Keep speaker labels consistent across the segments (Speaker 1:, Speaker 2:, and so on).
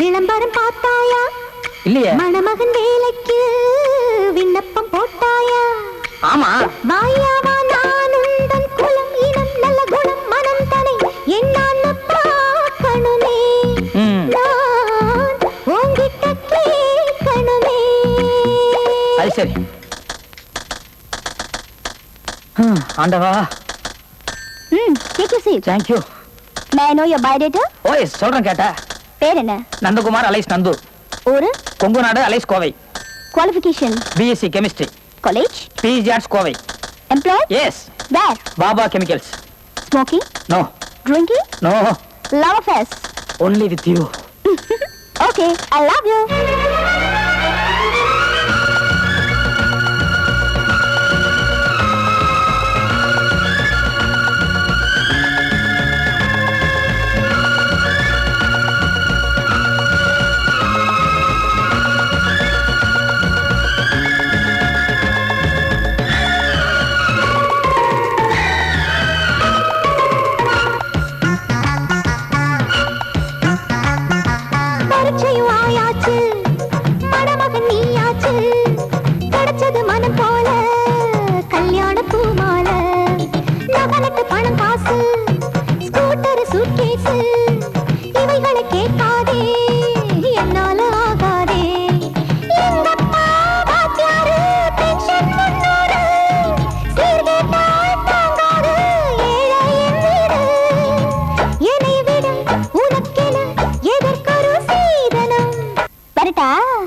Speaker 1: விளம்பரம் பார்த்தாயா?
Speaker 2: இல்லையே.
Speaker 1: மணமகன் வேலைக்கு விண்ணப்பம் போட்டாயா?
Speaker 2: ஆமா.
Speaker 1: வாயாவா நான் உந்தன் குலம் இனம் நல்ல குணம் மனம் தனை என்னான்னு பார்க்கணுமே. நான் உன்கிட்ட கேட்கணுமே.
Speaker 2: அது சரி. ஆண்டவா.
Speaker 1: Take your seat.
Speaker 2: Thank you.
Speaker 1: May I know your biodata?
Speaker 2: Oh yes சொல்றேன் கேட்டா.
Speaker 1: பேர் என்ன?
Speaker 2: நந்தகுமார் அலைஸ் நந்து.
Speaker 1: ஊரு?
Speaker 2: Kongunadu alias Kovai.
Speaker 1: Qualification?
Speaker 2: BSc chemistry.
Speaker 1: College?
Speaker 2: PG Arts Kovai.
Speaker 1: Employed?
Speaker 2: Yes.
Speaker 1: Where?
Speaker 2: Baba Chemicals.
Speaker 1: Smoking?
Speaker 2: No.
Speaker 1: Drinking?
Speaker 2: No.
Speaker 1: Love affairs?
Speaker 2: Only with you.
Speaker 1: Okay, I love you.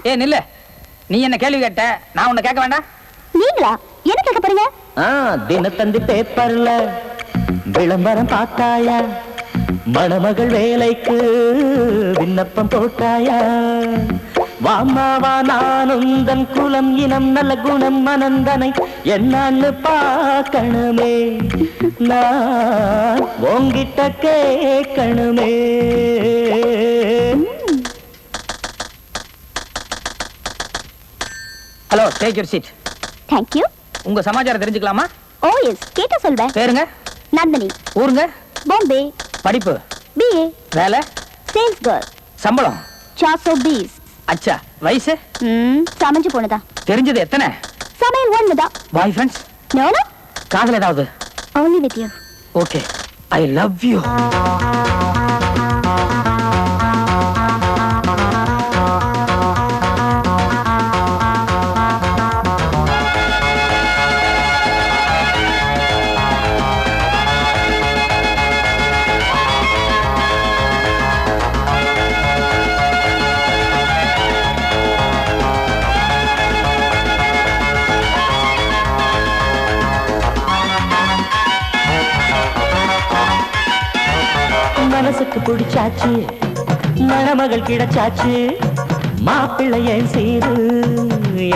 Speaker 2: ஏ நில்ல. நீ என்ன கேள்வி கேட்ட, நான் உன்னை கேட்க வேண்டாம்?
Speaker 1: நீங்களா என்ன கேட்க போறீங்க?
Speaker 3: தினத்தந்தி பேப்பர்ல விளம்பரம் பார்த்தாயா? மணமகள் வேலைக்கு விண்ணப்பம் போட்டாயா? வாமாவா நான் உந்தன் குலம் இனம் நல்ல குணம் மனந்தனை என்னான்னு பார்க்கணுமே. நான் உன்கிட்ட கேட்கணுமே.
Speaker 2: Hello, take your seat.
Speaker 1: Thank you.
Speaker 2: உங்க சமாச்சாரம் தெரிஞ்சுக்கலாமா?
Speaker 1: Oh yes, கேட்டா சொல்றேன்.
Speaker 2: பேருங்க?
Speaker 1: நந்தினி.
Speaker 2: ஊருங்க?
Speaker 1: பாம்பே.
Speaker 2: படிப்பு?
Speaker 1: BA.
Speaker 2: வேலை?
Speaker 1: Sales girl.
Speaker 2: சம்பளம்?
Speaker 1: 420.
Speaker 2: அச்சா. வயசு?
Speaker 1: சமைஞ்சு போனதா.
Speaker 2: தெரிஞ்சது எத்தனை?
Speaker 1: சமையல் ஒண்ணுதான்.
Speaker 2: Bye friends?
Speaker 1: No no.
Speaker 2: காதல் ஏதாவது?
Speaker 1: Only with you.
Speaker 2: Okay. I love you.
Speaker 3: மனசுக்கு பிடிச்சாச்சு, மணமகள் கிடைச்சாச்சு, மாப்பிள்ளை ஏன் சீரு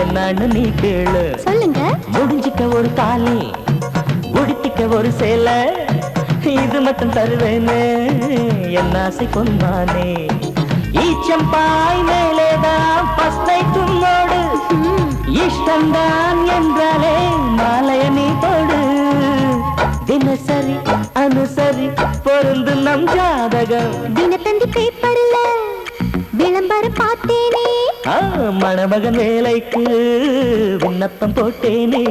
Speaker 3: என்னன்னு நீ கேளு.
Speaker 1: சொல்லுங்க.
Speaker 3: முடிஞ்சிக்க ஒரு தாலி, உடுத்திக்க ஒரு சேலை, இது மட்டும் தருவேன்னு என் ஆசை கொண்டானே. ஈச்சம்பாய் மேலேதான் பஸ்தை தும்மோடு, இஷ்டம்தான் என்றாலே மாலைய நீ போடு. தினசரி அனுசரி பொருந்து நம் ஜாதகம்.
Speaker 1: தினத்தந்தி பேப்பர்ல விளம்பரம் பார்த்தேனே.
Speaker 3: மணமகன் வேலைக்கு விண்ணப்பம் போட்டேனே.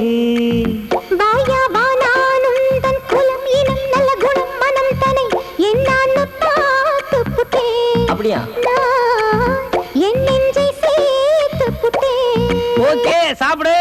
Speaker 1: வாயாவா நான் உந்தன் குலம் இனம் நல்ல குணம் மனம் தனை என்னான்னு பார்த்து புட்டேன்.
Speaker 3: அப்படியா?
Speaker 1: என் நெஞ்சை சேர்த்து புட்டேன்.
Speaker 2: ஓகே, சாப்பிடு.